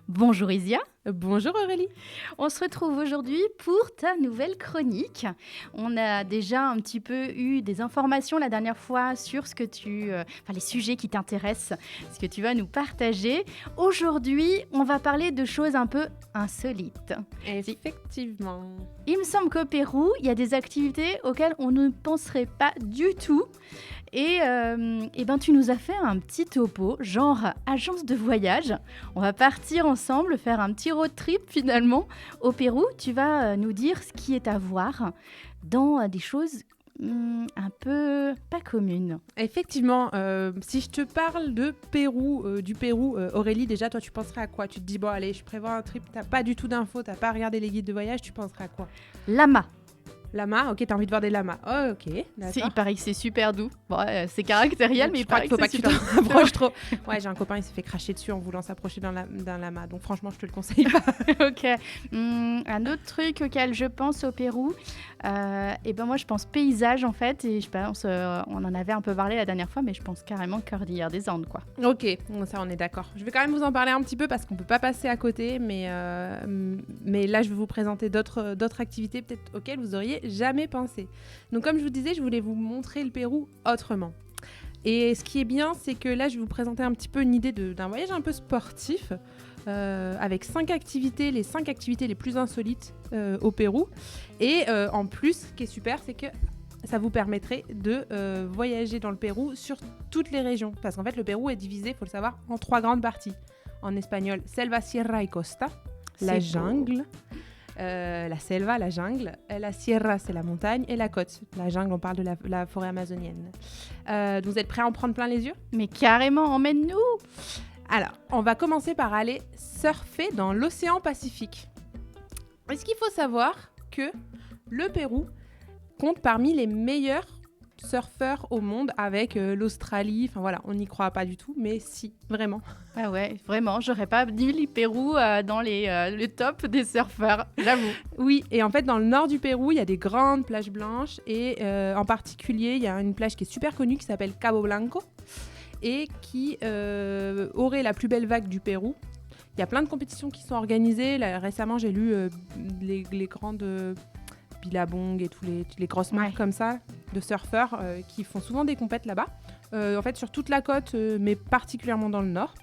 Bonjour Isia, Bonjour Aurélie. on se retrouve aujourd'hui pour ta nouvelle chronique. On a déjà un petit peu eu des informations la dernière fois sur les sujets qui t'intéressent, ce que tu vas nous partager. Aujourd'hui, on va parler de choses un peu insolites. Effectivement. Il me semble qu'au Pérou, il y a des activités auxquelles on ne penserait pas du tout. Et tu nous as fait un petit topo, genre agence de voyage. On va partir ensemble, faire un petit road trip finalement au Pérou. Tu vas nous dire ce qui est à voir dans des choses un peu pas communes. Effectivement, si je te parle de Pérou, du Pérou, Aurélie, déjà toi tu penserais à quoi? Tu te dis bon allez, je prévois un trip, t'as pas du tout d'infos, t'as pas regardé les guides de voyage, tu penserais à quoi? Lama. Lama, ok, t'as envie de voir des lamas. Oh, ok, d'accord. Il paraît que c'est super doux. Bon, c'est caractériel, mais il paraît qu'il faut que pas c'est que tu super t'en rapproches trop. Ouais, j'ai un copain, il s'est fait cracher dessus en voulant s'approcher d'un lama, donc franchement, je te le conseille pas. Ok. Un autre truc auquel je pense au Pérou, moi je pense paysage en fait, et je pense, on en avait un peu parlé la dernière fois, mais je pense carrément Cordillère des Andes quoi. Ok, bon, ça on est d'accord. Je vais quand même vous en parler un petit peu parce qu'on peut pas passer à côté, mais là je vais vous présenter d'autres activités peut-être auxquelles vous auriez jamais pensé. Donc comme je vous disais, je voulais vous montrer le Pérou autrement. Et ce qui est bien, c'est que là je vais vous présenter un petit peu une idée d'un voyage un peu sportif avec 5 activités, les 5 activités les plus insolites au Pérou. Et en plus, ce qui est super, c'est que ça vous permettrait de voyager dans le Pérou sur toutes les régions. Parce qu'en fait, le Pérou est divisé, il faut le savoir, en 3 grandes parties. En espagnol, selva, sierra et costa, la jungle. La selva, la jungle. La sierra, c'est la montagne. Et la côte, la jungle, on parle de la forêt amazonienne. Vous êtes prêts à en prendre plein les yeux? Mais carrément, emmène-nous. Alors, on va commencer par aller surfer dans l'océan Pacifique. Est-ce qu'il faut savoir que le Pérou compte parmi les meilleurs surfeurs au monde avec l'Australie. Enfin voilà, on n'y croit pas du tout, mais si, vraiment. Ah ouais, vraiment, j'aurais pas dit le Pérou dans le top des surfeurs, j'avoue. Oui, et en fait, dans le nord du Pérou, il y a des grandes plages blanches et en particulier, il y a une plage qui est super connue qui s'appelle Cabo Blanco et qui aurait la plus belle vague du Pérou. Il y a plein de compétitions qui sont organisées. Là, récemment, j'ai lu les grandes... Billabong et tous les grosses marques comme ça de surfeurs qui font souvent des compètes là-bas. En fait, sur toute la côte, mais particulièrement dans le nord.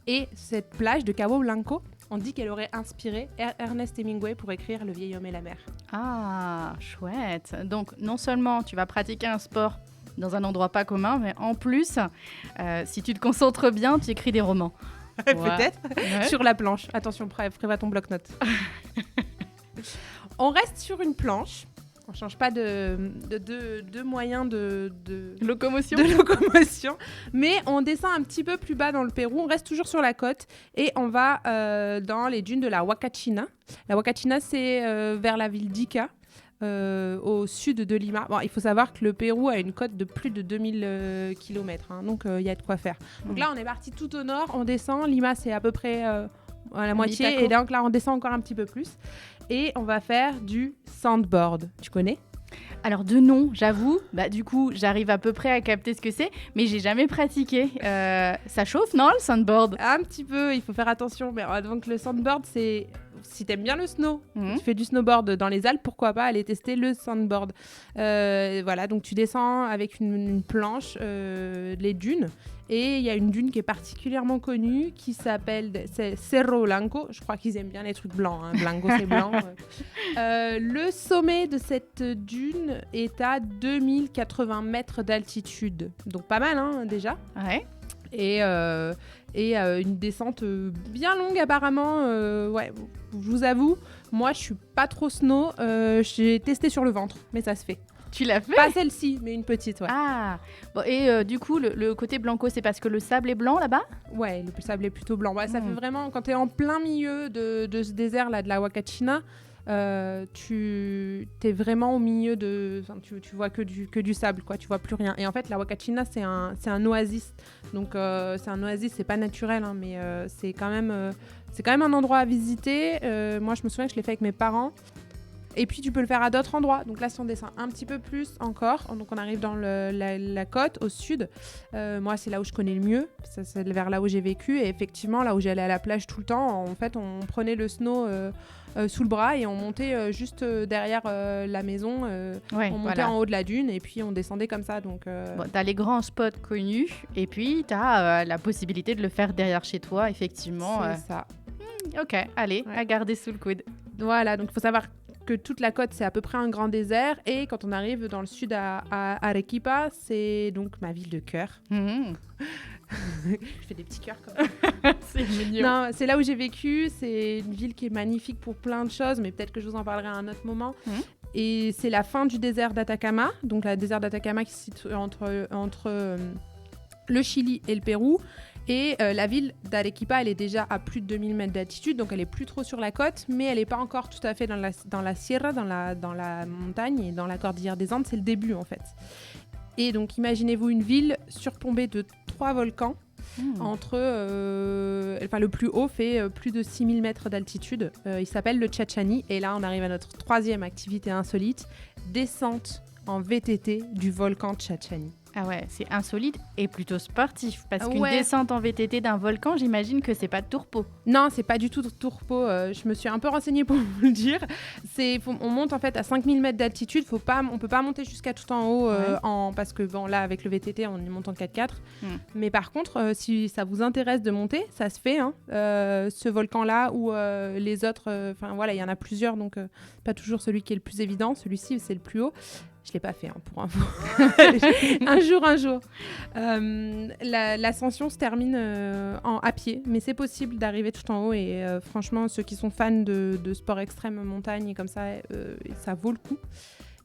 Et cette plage de Cabo Blanco, on dit qu'elle aurait inspiré Ernest Hemingway pour écrire Le vieil homme et la mer. Ah, chouette. Donc, non seulement tu vas pratiquer un sport dans un endroit pas commun, mais en plus, si tu te concentres bien, tu écris des romans. Peut-être. Ouais. Sur la planche. Attention, prévois ton bloc-notes. On reste sur une planche. On ne change pas de moyen de locomotion. Mais on descend un petit peu plus bas dans le Pérou. On reste toujours sur la côte et on va dans les dunes de la Huacachina. La Huacachina, c'est vers la ville d'Ica, au sud de Lima. Bon, il faut savoir que le Pérou a une côte de plus de 2000 km. Donc, il y a de quoi faire. Donc là, on est parti tout au nord. On descend. Lima, c'est à peu près à la moitié. Et donc là, on descend encore un petit peu plus. Et on va faire du sandboard. Tu connais ? Alors de nom, j'avoue, du coup j'arrive à peu près à capter ce que c'est, mais j'ai jamais pratiqué. Ça chauffe, non, le sandboard ? Un petit peu, il faut faire attention. Mais donc le sandboard, c'est... Si t'aimes bien le snow, tu fais du snowboard dans les Alpes, pourquoi pas aller tester le sandboard. Voilà, donc tu descends avec une planche, les dunes. Et il y a une dune qui est particulièrement connue qui s'appelle Cerro Blanco. Je crois qu'ils aiment bien les trucs blancs. Blanco, c'est blanc. Le sommet de cette dune est à 2080 mètres d'altitude. Donc pas mal, déjà. Ouais. Et une descente bien longue apparemment. Ouais, je vous avoue, moi je suis pas trop snow. J'ai testé sur le ventre, mais ça se fait. Tu l'as fait ? Pas celle-ci, mais une petite, ouais. Ah, bon, et du coup, le côté blanco, c'est parce que le sable est blanc là-bas ? Ouais, le sable est plutôt blanc. Ouais, ça fait vraiment, quand t'es en plein milieu de ce désert là, de la Huacachina, tu es vraiment au milieu de... Tu vois que du sable, quoi. Tu vois plus rien. Et en fait, la Huacachina, c'est un oasis. Donc, c'est un oasis, c'est pas naturel, mais c'est quand même un endroit à visiter. Moi, je me souviens que je l'ai fait avec mes parents. Et puis tu peux le faire à d'autres endroits. Donc là, si on descend un petit peu plus encore, donc on arrive dans la côte au sud. Moi, c'est là où je connais le mieux. C'est vers là où j'ai vécu. Et effectivement, là où j'allais à la plage tout le temps, en fait, on prenait le snow sous le bras et on montait juste derrière la maison. On montait en haut de la dune et puis on descendait comme ça. Donc, t'as les grands spots connus et puis t'as la possibilité de le faire derrière chez toi, effectivement. C'est ça. Ok, allez, à garder sous le coude. Voilà, donc il faut savoir que toute la côte, c'est à peu près un grand désert. Et quand on arrive dans le sud à Arequipa, c'est donc ma ville de cœur. Je fais des petits cœurs comme ça. C'est mignon. Non, c'est là où j'ai vécu. C'est une ville qui est magnifique pour plein de choses, mais peut-être que je vous en parlerai à un autre moment. Et c'est la fin du désert d'Atacama. Donc, le désert d'Atacama qui se situe entre le Chili et le Pérou. Et la ville d'Arequipa, elle est déjà à plus de 2000 mètres d'altitude, donc elle est plus trop sur la côte, mais elle n'est pas encore tout à fait dans la sierra, dans la montagne et dans la cordillère des Andes. C'est le début, en fait. Et donc, imaginez-vous une ville surplombée de 3 volcans. Le plus haut fait plus de 6000 mètres d'altitude. Il s'appelle le Chachani. Et là, on arrive à notre 3e activité insolite, descente en VTT du volcan Chachani. Ah ouais, c'est insolite et plutôt sportif. Parce qu'une descente en VTT d'un volcan, j'imagine que c'est pas de tourpeau. Non, c'est pas du tout de tourpeau. Je me suis un peu renseignée pour vous le dire. On monte en fait à 5000 mètres d'altitude. On peut pas monter jusqu'à tout en haut parce que bon, là, avec le VTT, on y monte en 4x4. Mais par contre, si ça vous intéresse de monter, ça se fait. Ce volcan-là ou les autres, il y en a plusieurs. Donc, pas toujours celui qui est le plus évident. Celui-ci, c'est le plus haut. Je l'ai pas fait, pour info. un jour. L'ascension se termine à pied, mais c'est possible d'arriver tout en haut. Et franchement, ceux qui sont fans de sport extrême, montagne et comme ça, ça vaut le coup.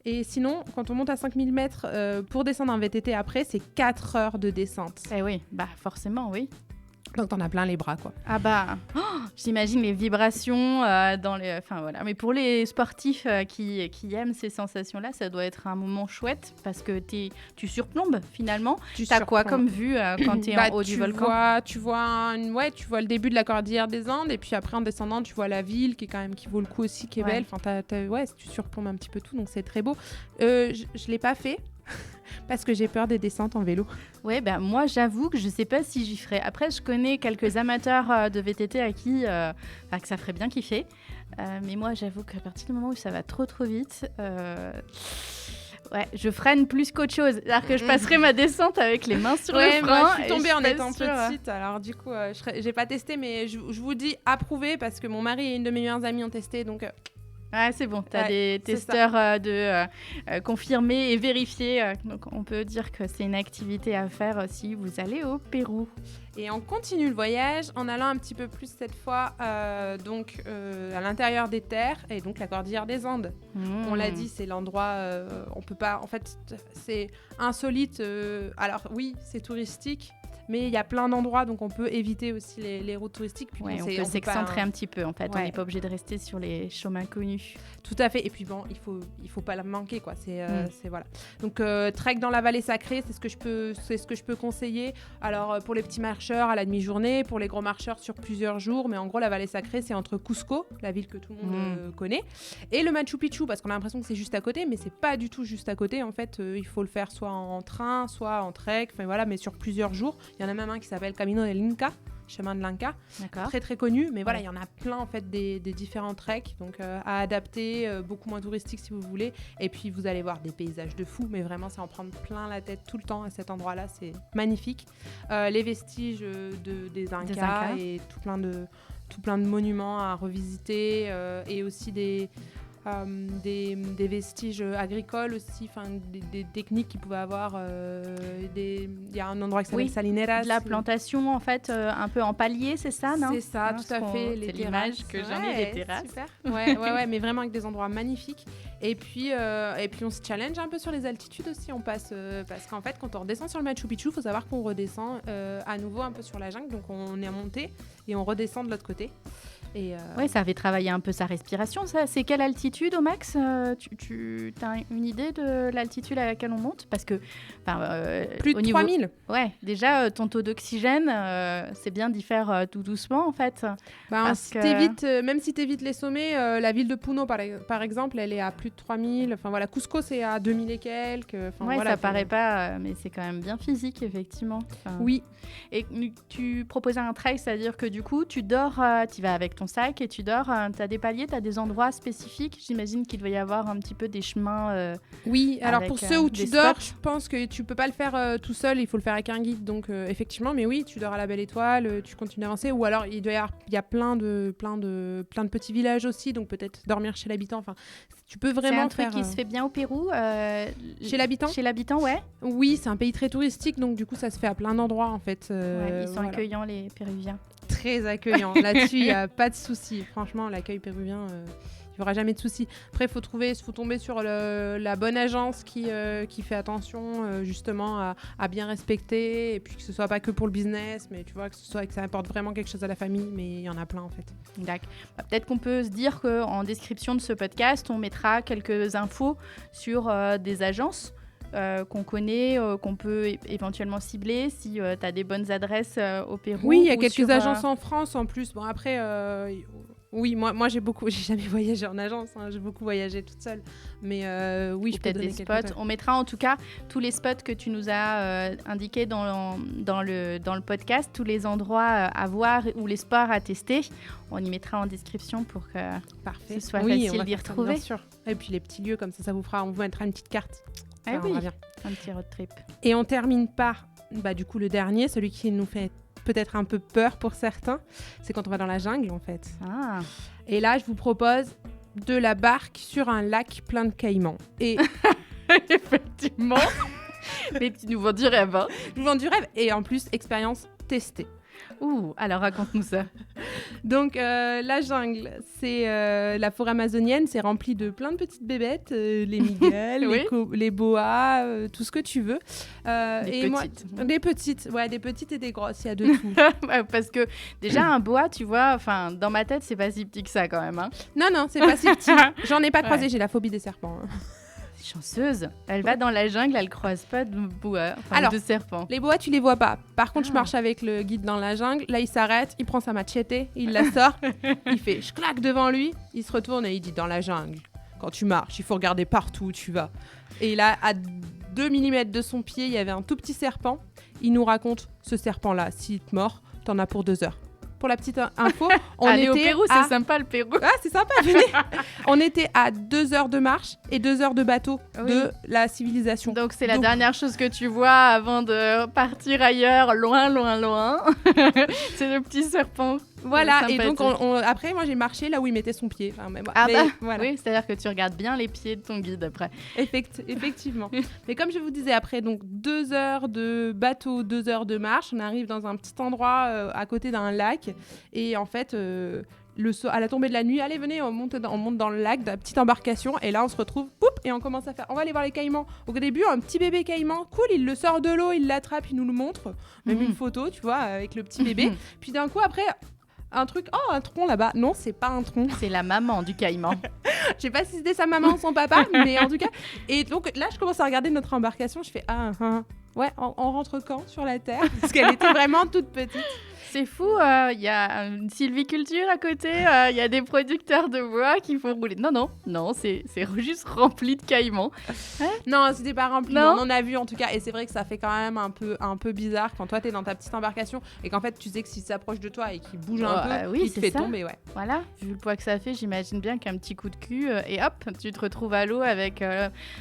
Et sinon, quand on monte à 5000 mètres, pour descendre en VTT après, c'est 4 heures de descente. Eh oui, forcément, oui. Donc t'en as plein les bras, quoi. Ah j'imagine les vibrations dans les... Enfin voilà, mais pour les sportifs qui aiment ces sensations-là, ça doit être un moment chouette parce que tu surplombes finalement. T'as quoi comme vue quand t'es en haut du volcan? Tu vois le début de la cordillère des Andes et puis après en descendant, tu vois la ville qui vaut le coup aussi, qui est belle. Enfin, tu surplombes un petit peu tout, donc c'est très beau. Je l'ai pas fait. Parce que j'ai peur des descentes en vélo. Ouais, moi j'avoue que je sais pas si j'y ferais. Après, je connais quelques amateurs de VTT à qui que ça ferait bien kiffer. Mais moi, j'avoue qu'à partir du moment où ça va trop vite, je freine plus qu'autre chose. C'est-à-dire que je passerai ma descente avec les mains sur le frein. Moi, je suis tombée en étant petite. Alors du coup, j'ai pas testé, mais je vous dis approuvé parce que mon mari et une de mes meilleures amies ont testé, donc... Ah, c'est bon, tu as des testeurs confirmés et vérifiés. Donc, on peut dire que c'est une activité à faire si vous allez au Pérou. Et on continue le voyage en allant un petit peu plus cette fois à l'intérieur des terres et donc la cordillère des Andes. On l'a dit, c'est l'endroit, on peut pas... En fait, c'est insolite. Alors oui, c'est touristique. Mais il y a plein d'endroits, donc on peut éviter aussi les routes touristiques. Puis on peut s'excentrer un petit peu, en fait. On n'est pas obligé de rester sur les chemins connus. Tout à fait. Et puis bon, il faut pas la manquer, quoi. C'est voilà. Donc trek dans la vallée sacrée, c'est ce que je peux conseiller. Alors pour les petits marcheurs à la demi-journée, pour les gros marcheurs sur plusieurs jours. Mais en gros, la vallée sacrée, c'est entre Cusco, la ville que tout le monde connaît, et le Machu Picchu, parce qu'on a l'impression que c'est juste à côté, mais c'est pas du tout juste à côté. En fait, il faut le faire soit en train, soit en trek. Enfin voilà, mais sur plusieurs jours. Il y en a même un qui s'appelle Camino del Inca, chemin de l'Inca, très très connu, mais voilà, il y en a plein en fait des différents treks, donc à adapter, beaucoup moins touristique si vous voulez, et puis vous allez voir des paysages de fou, mais vraiment c'est en prendre plein la tête tout le temps à cet endroit-là, c'est magnifique. Les vestiges des Incas et tout plein de monuments à revisiter, et aussi des vestiges agricoles aussi, des techniques qu'ils pouvaient avoir. Il y a un endroit qui s'appelle Salineras. De la plantation, en fait, un peu en palier, c'est ça, non? C'est ça, tout à fait. C'est l'image que j'en ai des terrasses. Super. Ouais, mais vraiment avec des endroits magnifiques. Et puis on se challenge un peu sur les altitudes aussi. On passe, parce qu'en fait, quand on redescend sur le Machu Picchu, il faut savoir qu'on redescend à nouveau un peu sur la jungle. Donc on est à monter. et on redescend de l'autre côté. Ouais, ça avait travaillé un peu sa respiration, ça. C'est quelle altitude au max tu as une idée de l'altitude à laquelle on monte? Parce que plus de 3000. Ouais, déjà, ton taux d'oxygène, c'est bien d'y faire tout doucement, en fait. Même si tu évites les sommets, la ville de Puno, par exemple, elle est à plus de 3000. Enfin, voilà, Cusco, c'est à 2000 et quelques. Ouais, voilà, ça paraît pas, mais c'est quand même bien physique, effectivement. Oui. Et tu proposais un trail, c'est-à-dire que du coup, tu dors, tu vas avec ton sac et tu dors, tu as des paliers, tu as des endroits spécifiques. J'imagine qu'il doit y avoir un petit peu des chemins. Oui, alors avec, pour ceux où tu dors, spots. je pense que tu peux pas le faire tout seul, il faut le faire avec un guide. Donc effectivement, mais oui, tu dors à la Belle Étoile, tu continues d'avancer. Ou alors il y a plein de petits villages aussi, donc peut-être dormir chez l'habitant. Enfin, tu peux vraiment c'est un truc qui se fait bien au Pérou. Chez l'habitant. Chez l'habitant, ouais. Oui, c'est un pays très touristique, donc du coup ça se fait à plein d'endroits en fait. Ils sont accueillants, les Péruviens. Très accueillant. Là-dessus, il n'y a pas de souci. Franchement, l'accueil péruvien, il n'y aura jamais de souci. Après, il faut tomber sur la bonne agence qui fait attention justement à bien respecter, et puis que ce soit pas que pour le business, mais tu vois, que ça apporte vraiment quelque chose à la famille, mais il y en a plein en fait. D'accord. Peut-être qu'on peut se dire qu'en description de ce podcast, on mettra quelques infos sur des agences qu'on connaît, qu'on peut éventuellement cibler si tu as des bonnes adresses au Pérou. Oui, il y a quelques agences en France en plus. Bon, après, oui, moi j'ai jamais voyagé en agence, hein, j'ai beaucoup voyagé toute seule. Mais oui, je peux peut-être donner des quelques spots. On mettra en tout cas tous les spots que tu nous as indiqués dans le podcast, tous les endroits à voir ou les sports à tester. On y mettra en description pour que ce soit facile d'y retrouver. Bien sûr. Et puis les petits lieux, comme ça on vous mettra une petite carte. Ah oui, un petit road trip. Et on termine par, du coup, le dernier, celui qui nous fait peut-être un peu peur pour certains, c'est quand on va dans la jungle, en fait. Ah. Et là, je vous propose de la barque sur un lac plein de caïmans. Et effectivement, mais tu nous vends du rêve. Hein. Nous vends du rêve. Et en plus, expérience testée. Ouh, alors raconte-nous ça. Donc la jungle, c'est la forêt amazonienne, c'est rempli de plein de petites bébêtes, les migales, les boas, tout ce que tu veux. Des petites et des grosses, il y a de tout. Parce que déjà un boa, tu vois, enfin dans ma tête c'est pas si petit que ça quand même. Hein. Non, c'est pas si petit. J'en ai pas croisé, j'ai la phobie des serpents. Hein. Chanceuse, elle va dans la jungle, elle croise pas de boa, de serpents. Les boas, tu les vois pas. Par contre, je marche avec le guide dans la jungle. Là, il s'arrête, il prend sa machete, il la sort, il fait je claque devant lui, il se retourne et il dit dans la jungle. Quand tu marches, il faut regarder partout où tu vas. Et là, à 2 mm de son pied, il y avait un tout petit serpent. Il nous raconte ce serpent-là, s'il te mord, t'en as pour 2 heures. Pour la petite info, on était au Pérou, c'est sympa le Pérou. Ah, c'est sympa, venez. On était à 2 heures de marche et 2 heures de bateau de la civilisation. Donc c'est la dernière chose que tu vois avant de partir ailleurs, loin. C'est le petit serpent. Voilà, et donc après, moi j'ai marché là où il mettait son pied. Enfin, voilà. Oui, c'est-à-dire que tu regardes bien les pieds de ton guide après. Effectivement. Mais comme je vous disais, après donc 2 heures de bateau, 2 heures de marche, on arrive dans un petit endroit à côté d'un lac. Et en fait, à la tombée de la nuit, allez, venez, on monte dans le lac, dans la petite embarcation. Et là, on se retrouve, et on commence à faire. On va aller voir les caïmans. Au début, un petit bébé caïman, cool, il le sort de l'eau, il l'attrape, il nous le montre. Même une photo, tu vois, avec le petit bébé. Puis d'un coup, après. Un tronc là-bas. Non, c'est pas un tronc. C'est la maman du caïman. Je sais pas si c'était sa maman ou son papa, mais en tout cas. Et donc là, je commence à regarder notre embarcation. Je fais ouais, on rentre quand sur la terre? Parce qu'elle était vraiment toute petite. C'est fou, il y a une sylviculture à côté, il y a des producteurs de bois qui font rouler. Non, c'est juste rempli de caïmans. Non, c'était pas rempli, mais on en a vu en tout cas. Et c'est vrai que ça fait quand même un peu bizarre quand toi t'es dans ta petite embarcation et qu'en fait tu sais que s'il s'approche de toi et qu'il bouge un peu, il te fait tomber. Ouais. Voilà, vu le poids que ça fait, j'imagine bien qu'un petit coup de cul et hop, tu te retrouves à l'eau avec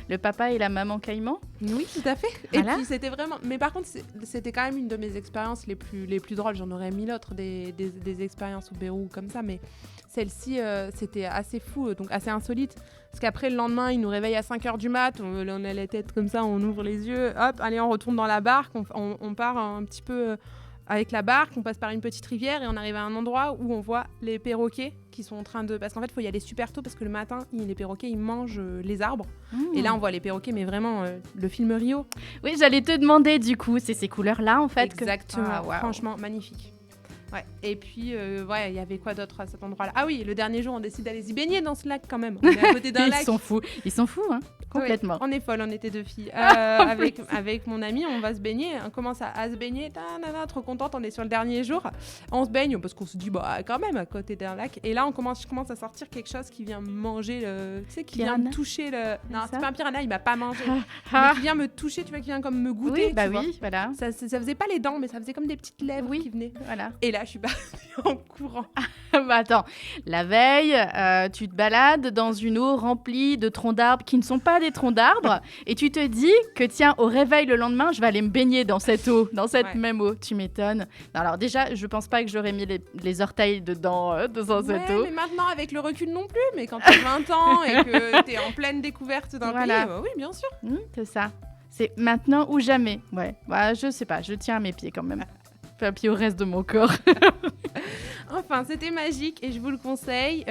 le papa et la maman caïman. Oui, tout à fait. Voilà. Et puis c'était vraiment. Mais par contre, c'était quand même une de mes expériences les plus drôles. J'en aurais 1000 autres des expériences au Pérou comme ça, mais celle-ci, c'était assez fou, donc assez insolite. Parce qu'après, le lendemain, il nous réveille à 5h du mat, on a la tête comme ça, on ouvre les yeux, hop, allez, on retourne dans la barque, on part un petit peu avec la barque, on passe par une petite rivière et on arrive à un endroit où on voit les perroquets qui sont en train de... Parce qu'en fait, il faut y aller super tôt parce que le matin, les perroquets, ils mangent les arbres. Et là, on voit les perroquets, mais vraiment, le film Rio. Oui, j'allais te demander, du coup, c'est ces couleurs-là, en fait. Exactement, wow. Franchement, magnifique. Ouais. Et puis, il y avait quoi d'autre à cet endroit-là? Ah oui, le dernier jour, on décide d'aller s'y baigner dans ce lac quand même. On est à côté d'un lac. Ils sont fous, hein, complètement. Oui, on est folles, on était 2 filles. Avec mon ami, on va se baigner. On commence à se baigner. Trop contente, on est sur le dernier jour. On se baigne parce qu'on se dit, quand même, à côté d'un lac. Et là, je commence à sortir quelque chose qui vient manger qui vient me toucher le... Non, c'est pas un piranha, il m'a pas mangé. Mais qui vient me toucher, tu vois, qui vient comme me goûter. Oui, voilà. Ça faisait pas les dents, mais ça faisait comme des petites lèvres qui venaient. Voilà. Et là, je suis partie en courant. Attends, la veille, tu te balades dans une eau remplie de troncs d'arbres qui ne sont pas des troncs d'arbres et tu te dis que tiens, au réveil le lendemain, je vais aller me baigner dans cette eau, dans cette même eau. Tu m'étonnes. Non, alors déjà, je pense pas que j'aurais mis les orteils dedans dans cette eau. Mais maintenant, avec le recul non plus. Mais quand tu as 20 ans et que tu es en pleine découverte dans le pays, oui, bien sûr. C'est ça. C'est maintenant ou jamais. Ouais. Je sais pas, je tiens à mes pieds quand même. Puis au reste de mon corps. Enfin, c'était magique et je vous le conseille.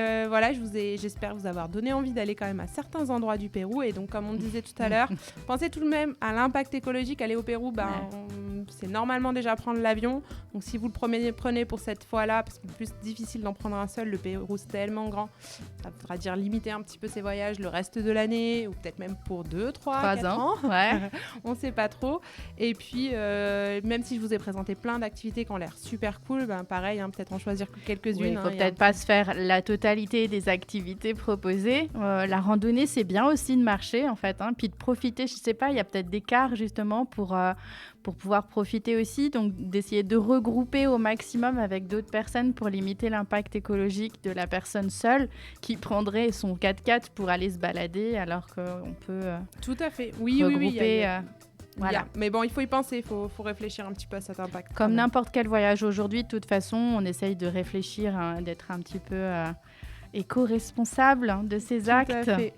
J'espère vous avoir donné envie d'aller quand même à certains endroits du Pérou. Et donc, comme on disait tout à l'heure, pensez tout de même à l'impact écologique. Aller au Pérou, c'est normalement déjà prendre l'avion. Donc, si vous le prenez pour cette fois-là, parce que c'est plus difficile d'en prendre un seul, le Pérou, c'est tellement grand. Ça voudra dire limiter un petit peu ses voyages le reste de l'année ou peut-être même pour 2, 3, 4 ans. Ouais. On ne sait pas trop. Et puis, même si je vous ai présenté plein d'activités qui ont l'air super cool, pareil, peut-être en choisir que quelques-unes. Il ne faut peut-être pas se faire la totalité des activités proposées. La randonnée, c'est bien aussi de marcher, en fait, puis de profiter. Je ne sais pas, il y a peut-être des cars, justement, pour pouvoir profiter aussi. Donc, d'essayer de regrouper au maximum avec d'autres personnes pour limiter l'impact écologique de la personne seule qui prendrait son 4x4 pour aller se balader, alors qu'on peut tout à fait. Oui, regrouper... Voilà. Mais bon, il faut y penser, il faut réfléchir un petit peu à cet impact. Comme n'importe quel voyage aujourd'hui, de toute façon, on essaye de réfléchir, d'être un petit peu éco-responsable de ses actes. Tout à fait.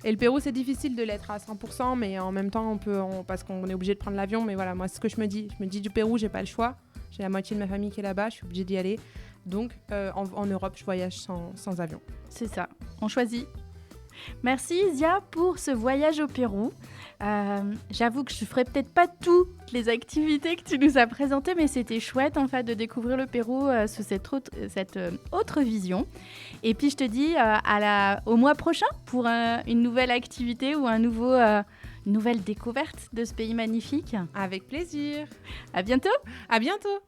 Et le Pérou, c'est difficile de l'être à 100%, mais en même temps, parce qu'on est obligé de prendre l'avion. Mais voilà, moi, c'est ce que je me dis. Je me dis du Pérou, j'ai pas le choix. J'ai la moitié de ma famille qui est là-bas, je suis obligée d'y aller. Donc, en Europe, je voyage sans avion. C'est ça, on choisit. Merci Zia pour ce voyage au Pérou. J'avoue que je ne ferai peut-être pas toutes les activités que tu nous as présentées, mais c'était chouette en fait de découvrir le Pérou sous cette autre vision. Et puis je te dis au mois prochain pour une nouvelle activité ou une nouvelle découverte de ce pays magnifique. Avec plaisir. À bientôt. À bientôt.